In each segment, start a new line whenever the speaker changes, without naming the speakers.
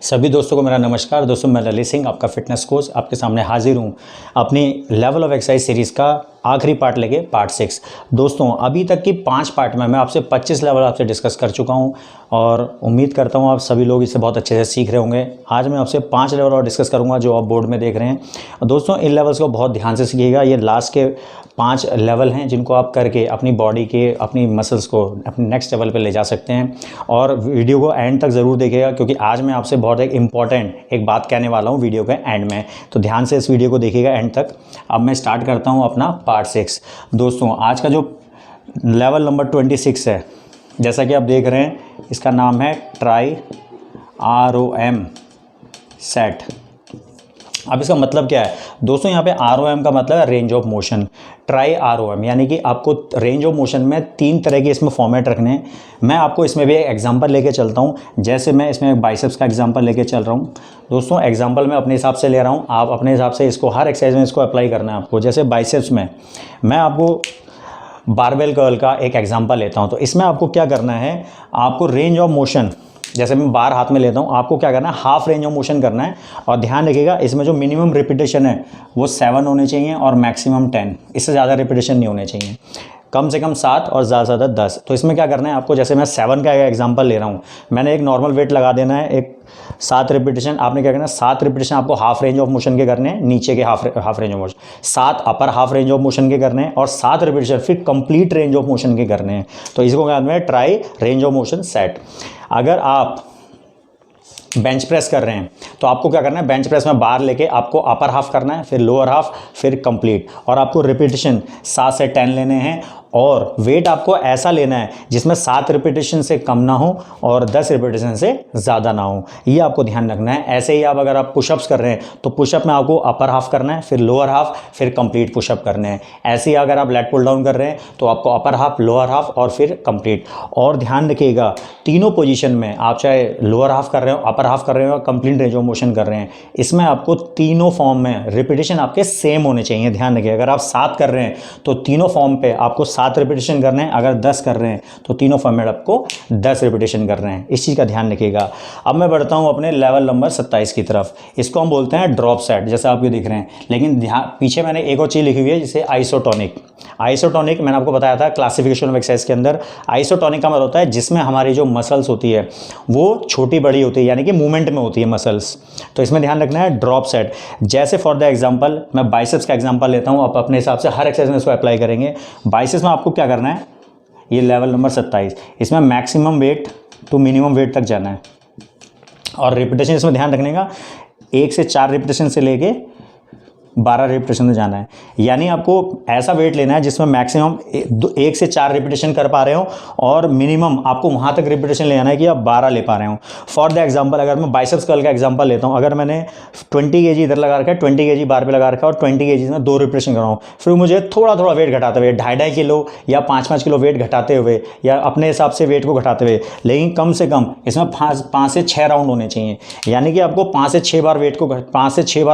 सभी दोस्तों को मेरा नमस्कार। दोस्तों, मैं ललित सिंह, आपका फिटनेस कोच, आपके सामने हाजिर हूँ अपनी लेवल ऑफ एक्सरसाइज सीरीज़ का आखिरी पार्ट लेके पार्ट 6। दोस्तों, अभी तक की 5 पार्ट में मैं आपसे 25 लेवल आपसे डिस्कस कर चुका हूँ और उम्मीद करता हूँ आप सभी लोग इसे बहुत अच्छे से सीख रहे होंगे। आज मैं आपसे 5 लेवल और डिस्कस करूँगा जो आप बोर्ड में देख रहे हैं। दोस्तों, इन लेवल्स को बहुत ध्यान से सीखिएगा। ये लास्ट के 5 लेवल हैं जिनको आप करके अपनी बॉडी के, अपनी मसल्स को अपने नेक्स्ट लेवल पे ले जा सकते हैं। और वीडियो को एंड तक ज़रूर देखिएगा क्योंकि आज मैं आपसे बहुत एक इम्पॉर्टेंट एक बात कहने वाला हूँ वीडियो के एंड में। तो ध्यान से इस वीडियो को देखिएगा एंड तक। अब मैं स्टार्ट करता हूँ अपना पार्ट 6। दोस्तों, आज का जो लेवल नंबर 26 है, जैसा कि आप देख रहे हैं, इसका नाम है ट्राई ROM सेट। अब इसका मतलब क्या है दोस्तों? यहाँ पे ROM का मतलब है range of motion. Try ROM यानी कि आपको रेंज ऑफ मोशन में 3 तरह के इसमें फॉर्मेट रखने हैं। मैं आपको इसमें भी एक एग्जांपल लेके चलता हूँ। जैसे मैं इसमें बाइसेप्स का एग्जांपल लेके चल रहा हूँ। दोस्तों, एग्जांपल मैं अपने हिसाब से ले रहा हूँ, आप अपने हिसाब से इसको हर एक्सरसाइज में इसको अप्लाई करना है आपको। जैसे बाइसेप्स में मैं आपको बारबेल कर्ल का एक एग्जांपल लेता हूँ। तो इसमें आपको क्या करना है, आपको रेंज ऑफ मोशन, जैसे मैं बार हाथ में लेता हूँ, आपको क्या करना है, हाफ रेंज ऑफ मोशन करना है। और ध्यान रखिएगा, इसमें जो मिनिमम रिपीटेशन है वो 7 होने चाहिए और मैक्सिमम 10। इससे ज़्यादा रिपीटेशन नहीं होने चाहिए। कम से कम 7 और ज़्यादा से ज़्यादा 10। तो इसमें क्या करना है आपको, जैसे मैं 7 का एग्जांपल ले रहा हूँ, मैंने एक नॉर्मल वेट लगा देना है, एक 7 रिपीटेशन। आपने क्या करना है, 7 रिपीटेशन आपको हाफ रेंज ऑफ मोशन के करने हैं, नीचे के half range of motion, 7 upper half range of motion के करने हैं और 7 रिपीटेशन फिर कंप्लीट रेंज ऑफ मोशन के करने हैं। तो इसको क्या है, try range of motion set. अगर आप बेंच प्रेस कर रहे हैं तो आपको क्या करना है, बेंच प्रेस में बार लेके आपको अपर हाफ करना है, फिर लोअर हाफ, फिर कंप्लीट। और आपको रिपीटेशन 7 से 10 लेने हैं और वेट आपको ऐसा लेना है जिसमें 7 रिपीटेशन से कम ना हो और 10 रिपीटेशन से ज़्यादा ना हो। ये आपको ध्यान रखना है। ऐसे ही आप अगर आप पुशअप्स कर रहे हैं तो पुशअप में आपको अपर हाफ करना है, फिर लोअर हाफ, फिर कंप्लीट पुशअप करने हैं। ऐसे ही अगर आप लेट पुल डाउन कर रहे हैं तो आपको अपर हाफ, लोअर हाफ और फिर कंप्लीट। और ध्यान रखिएगा, तीनों पोजीशन में आप चाहे लोअर हाफ कर रहे हो, अपर हाफ कर रहे हो, कंप्लीट रेंज ऑफ मोशन कर रहे हैं, इसमें आपको तीनों फॉर्म में रिपीटेशन आपके सेम होने चाहिए। ध्यान रखिए, अगर आप 7 कर रहे हैं तो तीनों फॉर्म पे आपको 7 रिपीटेशन करने हैं। अगर 10 कर रहे हैं तो तीनों फॉर्म में आपको 10 रिपीटेशन कर रहे हैं। इस चीज़ का ध्यान रखिएगा। अब मैं बढ़ता हूं अपने लेवल नंबर 27 की तरफ। इसको हम बोलते हैं ड्रॉप सेट, जैसा आप ये दिख रहे हैं। लेकिन ध्यान, पीछे मैंने एक और चीज़ लिखी हुई है जिसे आइसोटोनिक। आइसोटोनिक मैंने आपको बताया था क्लासिफिकेशन ऑफ एक्सरसाइज के अंदर। आइसोटोनिक का मतलब होता है जिसमें हमारी जो मसल्स होती है वो छोटी बड़ी होती है, यानी कि मूवमेंट में होती है मसल्स। तो इसमें ध्यान रखना है ड्रॉप सेट। जैसे फॉर द एग्जांपल मैं बाइसेप्स का एग्जांपल लेता हूं, आप अपने हिसाब से हर एक्सरसाइज में इसको अप्लाई करेंगे। बाइसेप्स में आपको क्या करना है, ये लेवल नंबर 27, इसमें maximum weight to minimum weight तक जाना है। और रिपीटेशन इसमें ध्यान रखने का 1 से 4 रिपीटेशन से लेके 12 रिपीटेशन में जाना है। यानी आपको ऐसा वेट लेना है जिसमें मैक्सिमम 1 से 4 रिपीटेशन कर पा रहे हो और मिनिमम आपको वहाँ तक रिपीटेशन ले आना है कि आप 12 ले पा रहे हो। फॉर द एग्जांपल अगर मैं बाइसेप्स कर्ल का एग्जांपल लेता हूँ, अगर मैंने 20 kg इधर लगा रखा है, 20 kg बार पे लगा रखा है और 20 kg में 2 रिपीटेशन कर रहा हूँ, फिर मुझे थोड़ा थोड़ा वेट घटाते हुए 2.5 किलो या 5 किलो वेट घटाते हुए या अपने हिसाब से वेट को घटाते हुए, लेकिन कम से कम इसमें 5 से 6 राउंड होने चाहिए। यानी कि आपको 5 से 6 बार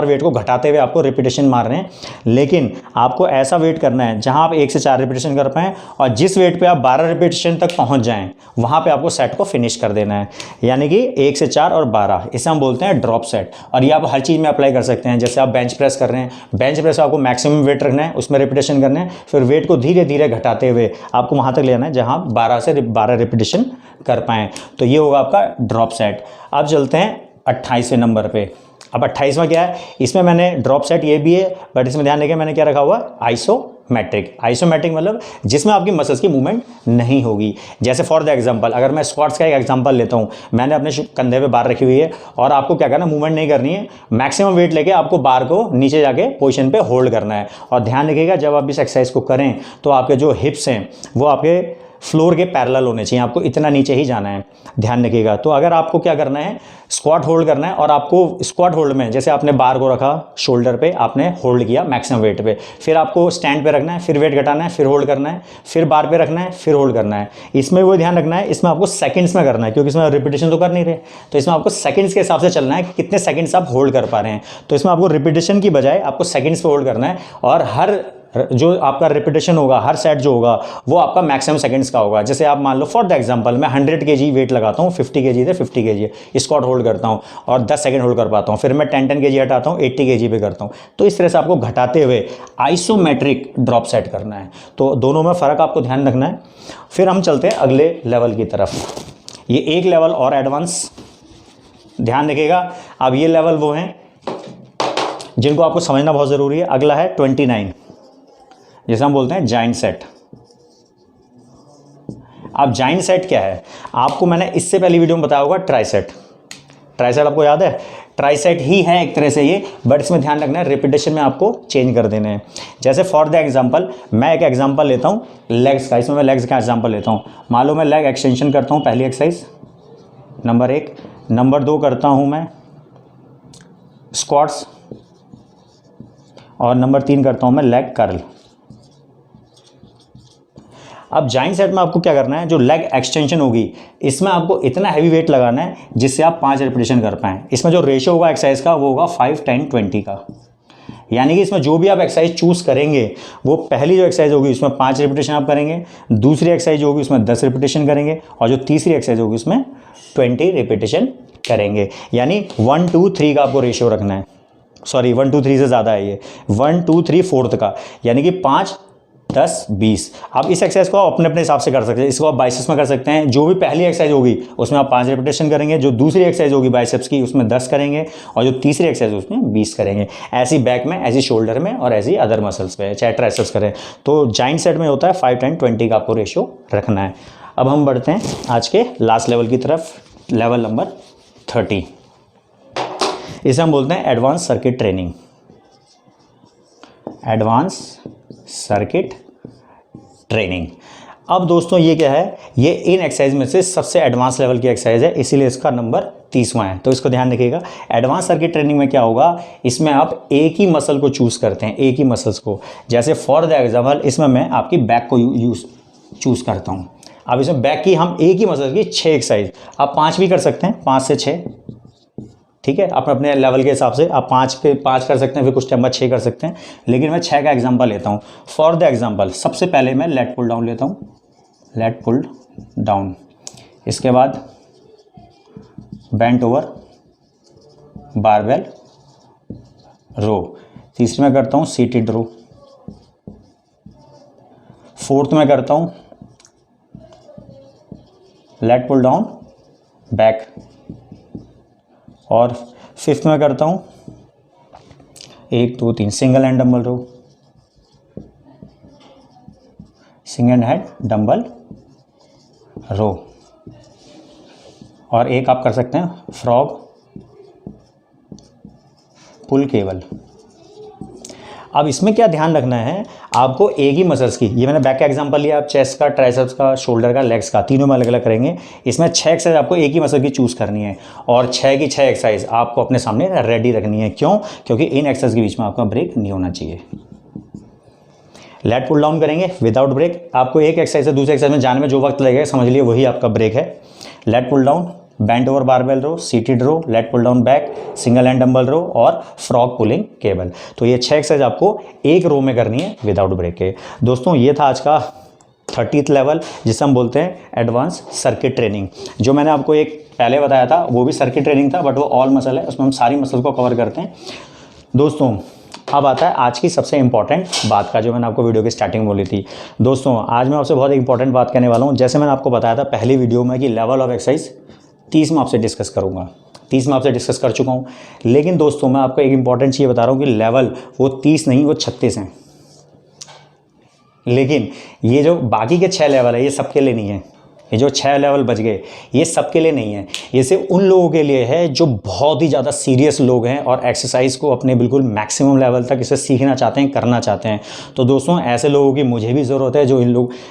वेट को घटाते हुए आपको रिपीटेशन मार रहे हैं। लेकिन आपको ऐसा वेट करना है जहां आप 1 से 4 रिपीटेशन कर पाएं और जिस वेट पे आप 12 रिपीटेशन तक पहुंच जाएं वहां पे आपको सेट को फिनिश कर देना है। यानी कि 1 से 4 और 12, इसे हम बोलते हैं ड्रॉप सेट। और ये आप हर चीज़ में अप्लाई कर सकते हैं। जैसे आप बेंच प्रेस कर रहे हैं, बेंच प्रेस आपको मैक्सिमम वेट रखना है, उसमें रिपीटेशन करना है, फिर वेट को धीरे धीरे घटाते हुए आपको वहां तक ले आना है जहां 12 से 12 रिपीटेशन कर पाएँ। तो ये होगा आपका ड्रॉप सेट। अब चलते हैं 28वें नंबर पे। अब 28वां क्या है, इसमें मैंने ड्रॉप सेट ये भी है, बट इसमें ध्यान रखिए मैंने क्या रखा हुआ, आइसोमेट्रिक। आइसोमेट्रिक मतलब जिसमें आपकी मसल्स की मूवमेंट नहीं होगी। जैसे फॉर द एग्जांपल अगर मैं स्क्वाट्स का एक एग्जांपल लेता हूँ, मैंने अपने कंधे पे बार रखी हुई है और आपको क्या करना है, मूवमेंट नहीं करनी है, मैक्सिमम वेट लेके आपको बार को नीचे जाके पोजीशन पे होल्ड करना है। और ध्यान रखिएगा जब आप इस एक्सरसाइज को करें तो आपके जो हिप्स हैं वो आपके फ्लोर के पैरेलल होने चाहिए, आपको इतना नीचे ही जाना है। ध्यान रखिएगा। तो अगर आपको क्या करना है, स्क्वाट होल्ड करना है और आपको स्क्वाट होल्ड में जैसे आपने बार को रखा शोल्डर पे, आपने होल्ड किया मैक्सिमम वेट पे, फिर आपको स्टैंड पे रखना है, फिर वेट घटाना है, फिर होल्ड करना है, फिर बार पे रखना है, फिर होल्ड करना है। इसमें वो ध्यान रखना है, इसमें आपको सेकंड्स में करना है क्योंकि इसमें रिपीटेशन तो कर नहीं रहे, तो इसमें आपको सेकंड्स के हिसाब से चलना है कि कितने सेकंड्स आप होल्ड कर पा रहे हैं। तो इसमें आपको रिपीटेशन की बजाय आपको सेकंड्स पे होल्ड करना है और हर जो आपका रिपीटेशन होगा, हर सेट जो होगा वो आपका मैक्सिमम सेकंड्स का होगा। जैसे आप मान लो फॉर द एग्जांपल मैं 100 kg वेट लगाता हूँ, 50 kg थे 50 kg स्क्वाट होल्ड करता हूँ और 10 सेकंड होल्ड कर पाता हूँ, फिर मैं 10 kg हटाता हूँ 80 kg पे करता हूँ। तो इस तरह से आपको घटाते हुए आइसोमेट्रिक ड्रॉप सेट करना है। तो दोनों में फ़र्क आपको ध्यान रखना है। फिर हम चलते हैं अगले लेवल की तरफ। ये एक लेवल और एडवांस ध्यान रखिएगा। अब ये लेवल वो हैं जिनको आपको समझना बहुत ज़रूरी है। अगला है 29, जैसे हम बोलते हैं जाइंट सेट। अब जाइंट सेट क्या है, आपको मैंने इससे पहली वीडियो में बताया होगा ट्राइसेट। ट्राइसेट आपको याद है, ट्राइसेट ही है एक तरह से ये, बट इसमें ध्यान रखना है रिपीटेशन में आपको चेंज कर देने हैं। जैसे फॉर द एग्जांपल मैं एक एग्जांपल लेता हूँ लेग्स का, इसमें मैं लेग्स का एग्जांपल लेता हूँ। मान लो मैं लेग एक्सटेंशन करता हूँ, पहली एक्सरसाइज नंबर 1। नंबर 2 करता हूँ मैं स्क्वाट्स और नंबर 3 करता हूँ मैं लेग कर्ल। अब जाइंट सेट में आपको क्या करना है, जो लेग एक्सटेंशन होगी इसमें आपको इतना हैवी वेट लगाना है जिससे आप 5 रिपीटेशन कर पाएँ। इसमें जो रेशियो होगा एक्सरसाइज का वो होगा 5, 10, 20 का। यानी कि इसमें जो भी आप एक्सरसाइज चूज़ करेंगे वो पहली जो एक्सरसाइज होगी उसमें 5 रिपीटेशन आप करेंगे, दूसरी एक्सरसाइज होगी उसमें 10 रिपीटेशन करेंगे और जो तीसरी एक्सरसाइज होगी उसमें 20 रिपीटेशन करेंगे। यानी 1, 2, 3 का आपको रेशियो रखना है। सॉरी 1, 2, 3 से ज़्यादा है ये, 1, 2, 3, 4 का, यानी कि 5, 10, 20। आप इस एक्सरसाइज को आप अपने अपने हिसाब से कर सकते हैं। इसको आप बाइसेप्स में कर सकते हैं। जो भी पहली एक्सरसाइज होगी उसमें आप 5 रिपीटेशन करेंगे, जो दूसरी एक्सरसाइज होगी बाइसेप्स की उसमें 10 करेंगे और जो तीसरी एक्सरसाइज उसमें 20 करेंगे। ऐसी बैक में, ऐसी शोल्डर में और ऐसी अदर मसल्स पे, चाहे ट्राइसेप्स करें। तो जाइंट सेट में होता है 5, 10, 20 का आपको रेशियो रखना है। अब हम बढ़ते हैं आज के लास्ट लेवल की तरफ, लेवल नंबर 30। इसे हम बोलते हैं advance circuit training. Advance circuit training. अब दोस्तों ये क्या है, ये इन एक्सरसाइज में से सबसे एडवांस लेवल की एक्सरसाइज है, इसीलिए इसका नंबर 30वां है। तो इसको ध्यान रखिएगा। एडवांस सर्किट ट्रेनिंग में क्या होगा, इसमें आप एक ही मसल को चूज़ करते हैं, एक ही मसल्स को। जैसे फॉर द एग्जाम्पल इसमें मैं आपकी बैक को चूज़ करता हूँ। अब इसमें बैक की हम एक ही मसल की 6 एक्सरसाइज, आप 5 भी कर सकते हैं, 5 से 6, ठीक है। आप अपने लेवल के हिसाब से आप 5 पे 5 कर सकते हैं, फिर कुछ टाइम बाद 6 कर सकते हैं, लेकिन मैं 6 का एग्जांपल लेता हूँ। फॉर द एग्जांपल सबसे पहले मैं लेट पुल डाउन लेता हूँ, लेट पुल डाउन। इसके बाद बेंट ओवर बारबेल रो। तीसरी में करता हूँ सीटेड रो। फोर्थ में करता हूँ लेट पुल डाउन बैक। और फिफ्थ में करता हूँ 1, 2, 3 सिंगल हैंड डंबल रो, सिंगल हैंड डंबल रो। और एक आप कर सकते हैं फ्रॉग पुल केबल। अब इसमें क्या ध्यान रखना है, आपको एक ही मसल्स की, ये मैंने बैक का एग्जांपल लिया, आप चेस्ट का, ट्राइसेप्स का, शोल्डर का, लेग्स का, तीनों में अलग अलग करेंगे। इसमें 6 एक्सरसाइज आपको एक ही मसल की चूज़ करनी है और 6 की 6 एक्सरसाइज आपको अपने सामने रेडी रखनी है। क्यों? क्योंकि इन एक्सरसाइज के बीच में आपका ब्रेक नहीं होना चाहिए। लेट पुल डाउन करेंगे विदाउट ब्रेक। आपको एक एक्सरसाइज से दूसरे एक्सरसाइज में जाने में जो वक्त लगेगा समझ लिए वही आपका ब्रेक है। Lat pull down, bent over barbell row, seated row, lat pull down back, single hand dumbbell row और फ्रॉग पुलिंग केबल। तो ये 6 एक्सरसाइज आपको एक रो में करनी है विदाउट ब्रेक के। दोस्तों ये था आज का 30th लेवल, जिसे हम बोलते हैं एडवांस सर्किट ट्रेनिंग। जो मैंने आपको एक पहले बताया था वो भी सर्किट ट्रेनिंग था, बट वो ऑल मसल है, उसमें हम सारी मसल को कवर करते हैं। दोस्तों अब आता है आज की सबसे इंपॉर्टेंट बात का, जो मैंने आपको वीडियो की स्टार्टिंग में बोली थी। दोस्तों आज मैं आपसे बहुत इंपॉर्टेंट बात कहने वाला हूँ। जैसे मैंने आपको बताया था पहली वीडियो में कि लेवल ऑफ एक्सरसाइज 30 में आपसे डिस्कस करूँगा, 30 में आपसे डिस्कस कर चुका हूँ। लेकिन दोस्तों मैं आपको एक इंपॉर्टेंट चीज़ बता रहा हूँ कि लेवल वो 30 नहीं, वो 36 हैं। लेकिन ये जो बाकी के 6 लेवल है ये सबके लिए नहीं है। ये जो 6 लेवल बच गए ये सबके लिए नहीं है, ये सिर्फ उन लोगों के लिए है जो बहुत ही ज़्यादा सीरियस लोग हैं और एक्सरसाइज को अपने बिल्कुल मैक्सिमम लेवल तक इसे सीखना चाहते हैं, करना चाहते हैं। तो दोस्तों ऐसे लोगों की मुझे भी ज़रूरत है जो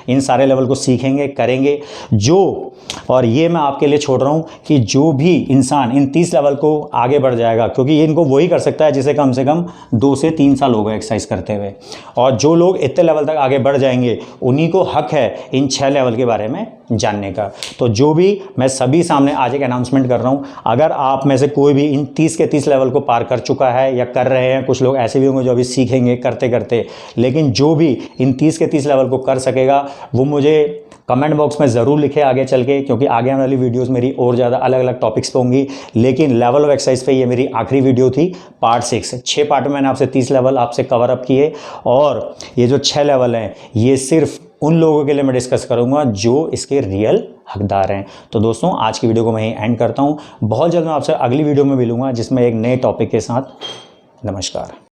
इन सारे लेवल को सीखेंगे, करेंगे। और ये मैं आपके लिए छोड़ रहा हूँ कि जो भी इंसान इन 30 लेवल को आगे बढ़ जाएगा, क्योंकि इनको वही कर सकता है जिसे कम से कम 2 से 3 साल हो गए एक्सरसाइज करते हुए। और जो लोग इतने लेवल तक आगे बढ़ जाएंगे उन्हीं को हक है इन 6 लेवल के बारे में जानने का। तो जो भी मैं सभी सामने आज एक अनाउंसमेंट कर रहा हूँ, अगर आप में से कोई भी इन 30 के 30 लेवल को पार कर चुका है या कर रहे हैं, कुछ लोग ऐसे भी होंगे जो अभी सीखेंगे करते करते, लेकिन जो भी इन 30 के 30 लेवल को कर सकेगा वो मुझे कमेंट बॉक्स में ज़रूर लिखे आगे चल के, क्योंकि आगे आने वाली वीडियोस मेरी और ज़्यादा अलग अलग टॉपिक्स पे होंगी। लेकिन लेवल ऑफ एक्सरसाइज पे ये मेरी आखिरी वीडियो थी, पार्ट 6। 6 पार्ट में मैंने आपसे 30 लेवल आपसे कवर अप किए, और ये जो 6 लेवल हैं ये सिर्फ उन लोगों के लिए मैं डिस्कस करूंगा जो इसके रियल हकदार हैं। तो दोस्तों आज की वीडियो को मैं यहीं एंड करता हूँ। बहुत जल्द मैं आपसे अगली वीडियो में मिलूंगा जिसमें एक नए टॉपिक के साथ। नमस्कार।